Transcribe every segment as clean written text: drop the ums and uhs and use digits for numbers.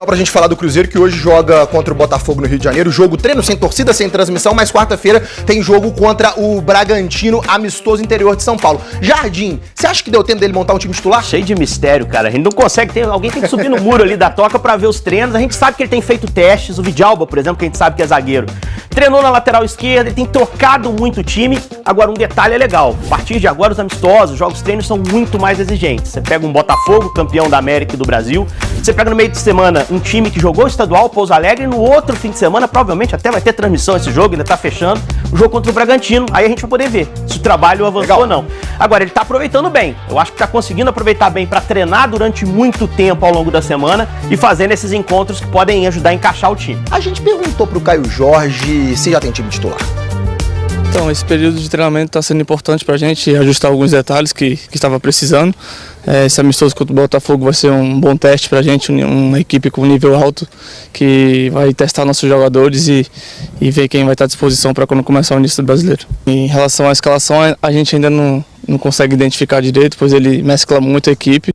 Pra gente falar do Cruzeiro, que hoje joga contra o Botafogo no Rio de Janeiro. Jogo treino, sem torcida, sem transmissão, mas quarta-feira tem jogo contra o Bragantino, amistoso interior de São Paulo. Jardim, você acha que deu tempo dele montar um time titular? Cheio de mistério, cara. A gente não consegue alguém tem que subir no muro ali da toca pra ver os treinos. A gente sabe que ele tem feito testes. O Vidalba, por exemplo, que a gente sabe que é zagueiro, treinou na lateral esquerda, ele tem trocado muito o time. Agora, um detalhe é legal. A partir de agora, os amistosos, os jogos treinos são muito mais exigentes. Você pega um Botafogo, campeão da América e do Brasil. Você pega no meio de semana um time que jogou estadual, Pouso Alegre, e no outro fim de semana, provavelmente até vai ter transmissão esse jogo, ainda tá fechando, o jogo contra o Bragantino. Aí a gente vai poder ver se o trabalho avançou ou não. Agora, ele tá aproveitando bem. Eu acho que tá conseguindo aproveitar bem para treinar durante muito tempo ao longo da semana e fazendo esses encontros que podem ajudar a encaixar o time. A gente perguntou pro Caio Jorge se já tem time titular. Então, esse período de treinamento está sendo importante para a gente ajustar alguns detalhes que estava precisando. Esse amistoso contra o Botafogo vai ser um bom teste para a gente, uma equipe com nível alto que vai testar nossos jogadores e ver quem vai estar à disposição para quando começar o início do Brasileiro. Em relação à escalação, a gente ainda não consegue identificar direito, pois ele mescla muito a equipe.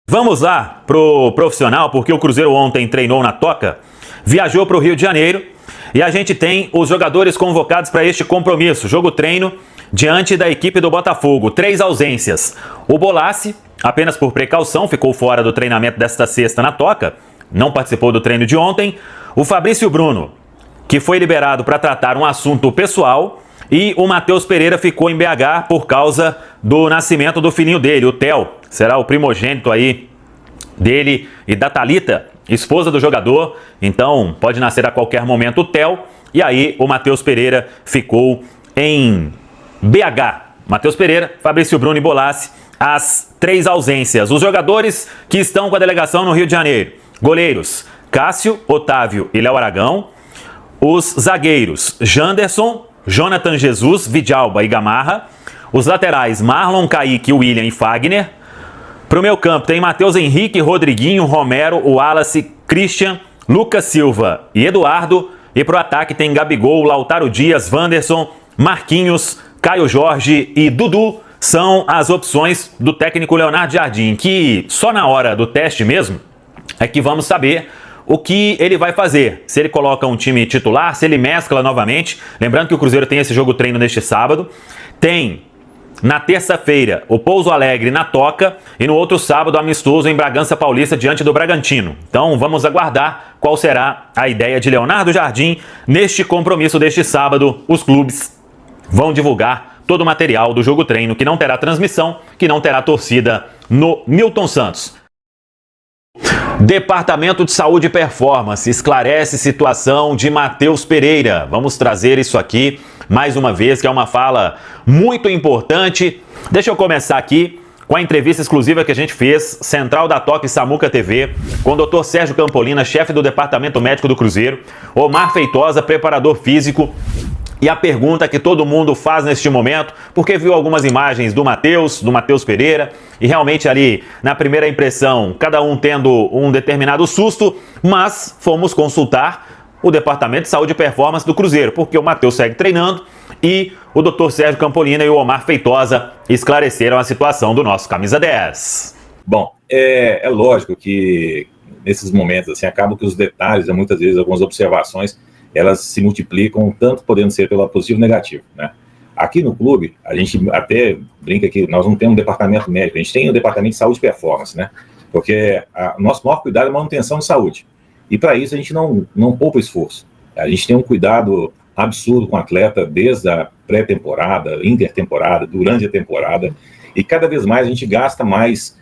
Vamos lá pro profissional, porque o Cruzeiro ontem treinou na Toca, viajou para o Rio de Janeiro. E a gente tem os jogadores convocados para este compromisso, jogo-treino, diante da equipe do Botafogo. 3 ausências. O Bolassi, apenas por precaução, ficou fora do treinamento desta sexta na Toca, não participou do treino de ontem. O Fabrício Bruno, que foi liberado para tratar um assunto pessoal. E o Matheus Pereira ficou em BH por causa do nascimento do filhinho dele, o Theo. Será o primogênito aí dele e da Thalita, esposa do jogador, então pode nascer a qualquer momento o Theo, e aí o Matheus Pereira ficou em BH. Matheus Pereira, Fabrício Bruno e Bolassi, as 3 ausências. Os jogadores que estão com a delegação no Rio de Janeiro: goleiros Cássio, Otávio e Léo Aragão. Os zagueiros Janderson, Jonathan Jesus, Vidalba e Gamarra. Os laterais Marlon, Kaique, William e Fagner. Pro meio campo tem Matheus Henrique, Rodriguinho, Romero, Wallace, Christian, Lucas Silva e Eduardo. E pro ataque tem Gabigol, Lautaro Dias, Wanderson, Marquinhos, Caio Jorge e Dudu. São as opções do técnico Leonardo Jardim, que só na hora do teste mesmo é que vamos saber o que ele vai fazer. Se ele coloca um time titular, se ele mescla novamente. Lembrando que o Cruzeiro tem esse jogo treino neste sábado. Tem na terça-feira o Pouso Alegre na Toca e no outro sábado amistoso em Bragança Paulista diante do Bragantino. Então vamos aguardar qual será a ideia de Leonardo Jardim neste compromisso deste sábado. Os clubes vão divulgar todo o material do jogo treino, que não terá transmissão, que não terá torcida no Newton Santos. Departamento de Saúde e Performance esclarece situação de Matheus Pereira. Vamos trazer isso aqui mais uma vez, que é uma fala muito importante. Deixa eu começar aqui com a entrevista exclusiva que a gente fez, Central da Toca e Samuca TV, com o Dr. Sérgio Campolina, chefe do Departamento Médico do Cruzeiro, Omar Feitosa, preparador físico. E a pergunta que todo mundo faz neste momento, porque viu algumas imagens do Matheus Pereira, e realmente ali, na primeira impressão, cada um tendo um determinado susto, mas fomos consultar o Departamento de Saúde e Performance do Cruzeiro, porque o Matheus segue treinando e o Dr. Sérgio Campolina e o Omar Feitosa esclareceram a situação do nosso Camisa 10. Bom, é lógico que nesses momentos assim, acaba que os detalhes, muitas vezes algumas observações, elas se multiplicam, tanto podendo ser pelo positivo ou negativo, né? Aqui no clube, a gente até brinca que nós não temos um departamento médico, a gente tem um departamento de saúde e performance, né? Porque o nosso maior cuidado é a manutenção de saúde. E para isso a gente não poupa esforço. A gente tem um cuidado absurdo com o atleta desde a pré-temporada, intertemporada, durante a temporada, e cada vez mais a gente gasta mais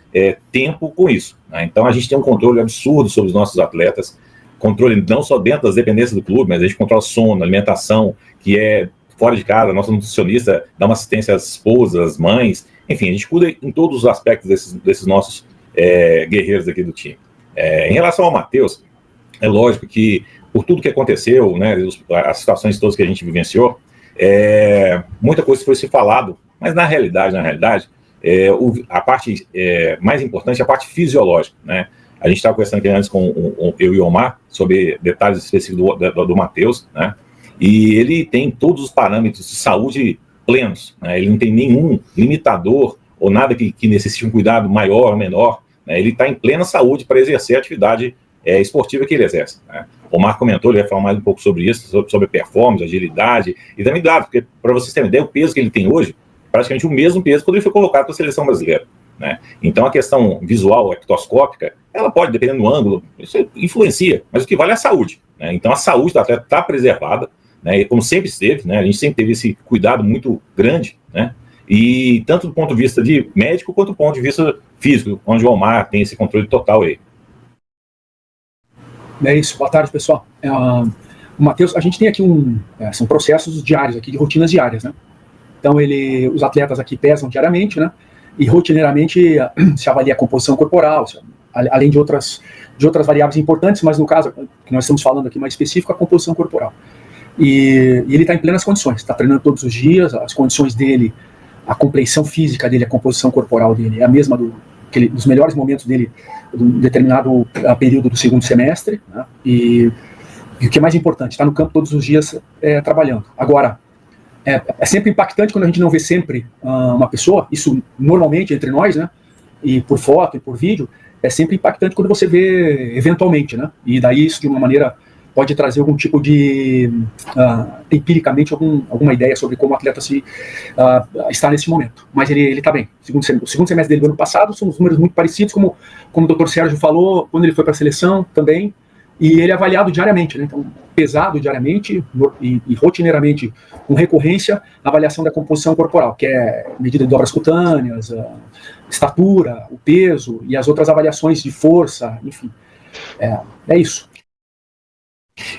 tempo com isso, né? Então a gente tem um controle absurdo sobre os nossos atletas, controle não só dentro das dependências do clube, mas a gente controla sono, alimentação, que é fora de casa, nosso nutricionista dá uma assistência às esposas, mães, enfim, a gente cuida em todos os aspectos desses nossos guerreiros aqui do time. Em relação ao Matheus, é lógico que por tudo que aconteceu, né, as situações todas que a gente vivenciou, muita coisa foi se falado, mas na realidade, a parte mais importante é a parte fisiológica, né? A gente estava conversando aqui antes com eu e o Omar sobre detalhes específicos do Matheus, né? E ele tem todos os parâmetros de saúde plenos, né? Ele não tem nenhum limitador ou nada que necessite um cuidado maior ou menor, né? Ele está em plena saúde para exercer a atividade esportiva que ele exerce, né? O Marco comentou, ele vai falar mais um pouco sobre isso, sobre performance, agilidade e também dado, porque para vocês terem ideia, o peso que ele tem hoje, praticamente o mesmo peso quando ele foi colocado para a seleção brasileira, né? Então a questão visual, ectoscópica, ela pode, dependendo do ângulo, isso influencia, mas o que vale é a saúde, né? Então a saúde do atleta está preservada, né? E como sempre esteve, né? A gente sempre teve esse cuidado muito grande, né? E tanto do ponto de vista de médico quanto do ponto de vista físico, onde o Omar tem esse controle total aí. É isso, boa tarde, pessoal. O Matheus, a gente tem aqui são processos diários aqui, de rotinas diárias, né? Então os atletas aqui pesam diariamente, né? E rotineiramente se avalia a composição corporal, além de outras variáveis importantes, mas no caso que nós estamos falando aqui mais específico, a composição corporal. E ele está em plenas condições, está treinando todos os dias, as condições dele, a compleição física dele, a composição corporal dele é a mesma dos melhores momentos dele, de um determinado período do segundo semestre, né? E o que é mais importante, está no campo todos os dias trabalhando. Agora, é sempre impactante quando a gente não vê sempre uma pessoa, isso normalmente entre nós, né? E por foto e por vídeo, é sempre impactante quando você vê eventualmente, né? E daí isso de uma maneira pode trazer algum tipo de, empiricamente, alguma ideia sobre como o atleta está nesse momento. Mas ele está bem. O segundo semestre dele do ano passado são os números muito parecidos, como o Dr. Sérgio falou, quando ele foi para a seleção também, e ele é avaliado diariamente, né? Então, pesado diariamente e rotineiramente, com recorrência, a avaliação da composição corporal, que é medida de dobras cutâneas, estatura, o peso e as outras avaliações de força, enfim. É isso.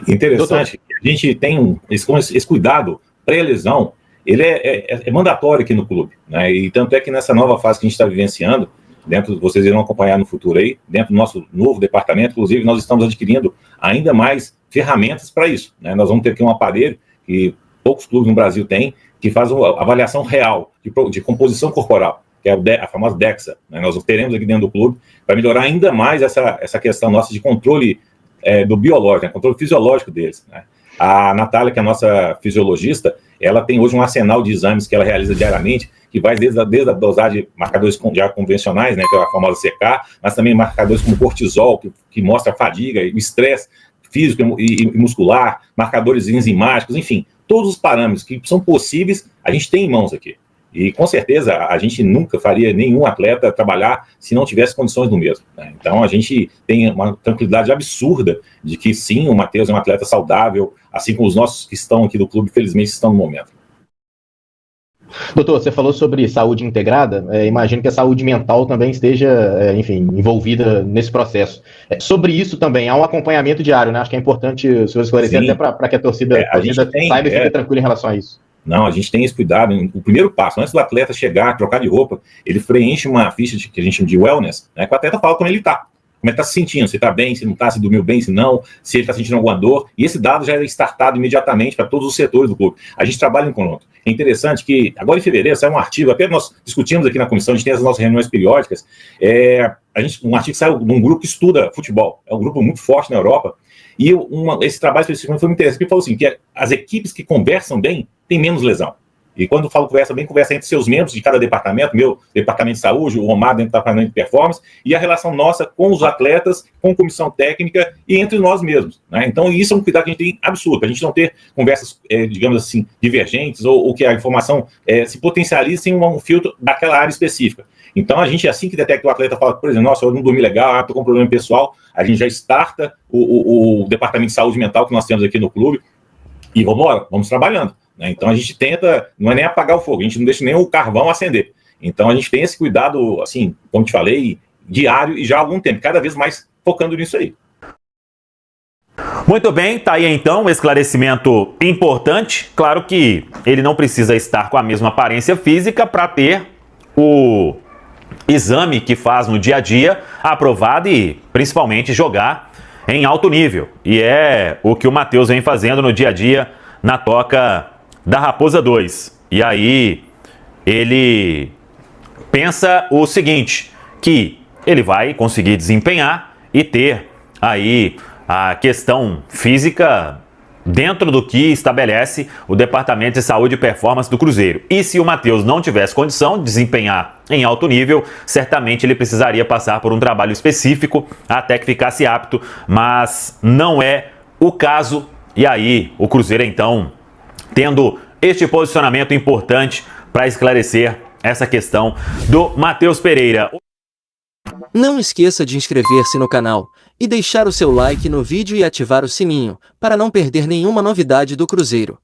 Interessante, a gente tem esse cuidado pré-lesão, ele é mandatório aqui no clube, né? E tanto é que nessa nova fase que a gente está vivenciando, vocês irão acompanhar no futuro aí, dentro do nosso novo departamento, inclusive nós estamos adquirindo ainda mais ferramentas para isso, né? Nós vamos ter aqui um aparelho que poucos clubes no Brasil têm, que faz uma avaliação real de composição corporal, que é a famosa DEXA, né? Nós teremos aqui dentro do clube para melhorar ainda mais essa questão nossa de controle do biológico, né? Controle fisiológico deles, né? A Natália, que é a nossa fisiologista, ela tem hoje um arsenal de exames que ela realiza diariamente, que vai desde a dosagem de marcadores já convencionais, né, que é a famosa CK, mas também marcadores como cortisol, que mostra a fadiga, o estresse físico e muscular, marcadores enzimáticos, enfim, todos os parâmetros que são possíveis, a gente tem em mãos aqui. E, com certeza, a gente nunca faria nenhum atleta trabalhar se não tivesse condições do mesmo, né? Então, a gente tem uma tranquilidade absurda de que, sim, o Matheus é um atleta saudável, assim como os nossos que estão aqui do clube, felizmente, estão no momento. Doutor, você falou sobre saúde integrada, imagino que a saúde mental também esteja, enfim, envolvida nesse processo. Sobre isso também, há um acompanhamento diário, né? Acho que é importante o senhor esclarecer, sim, até para que a torcida saiba e fique tranquila em relação a isso. Não, a gente tem esse cuidado. O primeiro passo, antes do atleta chegar, trocar de roupa, ele preenche uma ficha que a gente chama de wellness, né, que o atleta fala como ele está. Como ele está se sentindo, se está bem, se não está, se dormiu bem, se não, se ele está sentindo alguma dor. E esse dado já é startado imediatamente para todos os setores do clube. A gente trabalha em conjunto. É interessante que, agora em fevereiro, saiu um artigo, até nós discutimos aqui na comissão, a gente tem as nossas reuniões periódicas, um artigo saiu de um grupo que estuda futebol. É um grupo muito forte na Europa. E esse trabalho especificamente foi muito interessante, porque falou assim, que as equipes que conversam bem têm menos lesão. E quando eu falo conversa bem, conversa entre seus membros de cada departamento, meu departamento de saúde, o Omar dentro do departamento de performance, e a relação nossa com os atletas, com a comissão técnica e entre nós mesmos, né? Então, isso é um cuidado que a gente tem absurdo, a gente não ter conversas, digamos assim, divergentes, ou que a informação se potencialize sem um filtro daquela área específica. Então, a gente, assim que detecta o atleta, fala, por exemplo, nossa, eu não dormi legal, estou com um problema pessoal, a gente já starta o departamento de saúde mental que nós temos aqui no clube, e vamos trabalhando. Então a gente tenta, não é nem apagar o fogo, a gente não deixa nem o carvão acender. Então a gente tem esse cuidado, assim, como te falei, diário e já há algum tempo, cada vez mais focando nisso aí. Muito bem, tá aí então um esclarecimento importante. Claro que ele não precisa estar com a mesma aparência física para ter o exame que faz no dia a dia aprovado e principalmente jogar em alto nível. E é o que o Matheus vem fazendo no dia a dia na toca da Raposa 2. E aí ele pensa o seguinte, que ele vai conseguir desempenhar e ter aí a questão física dentro do que estabelece o Departamento de Saúde e Performance do Cruzeiro. E se o Matheus não tivesse condição de desempenhar em alto nível, certamente ele precisaria passar por um trabalho específico até que ficasse apto, mas não é o caso. E aí, o Cruzeiro, então, tendo este posicionamento importante para esclarecer essa questão do Matheus Pereira. Não esqueça de inscrever-se no canal e deixar o seu like no vídeo e ativar o sininho, para não perder nenhuma novidade do Cruzeiro.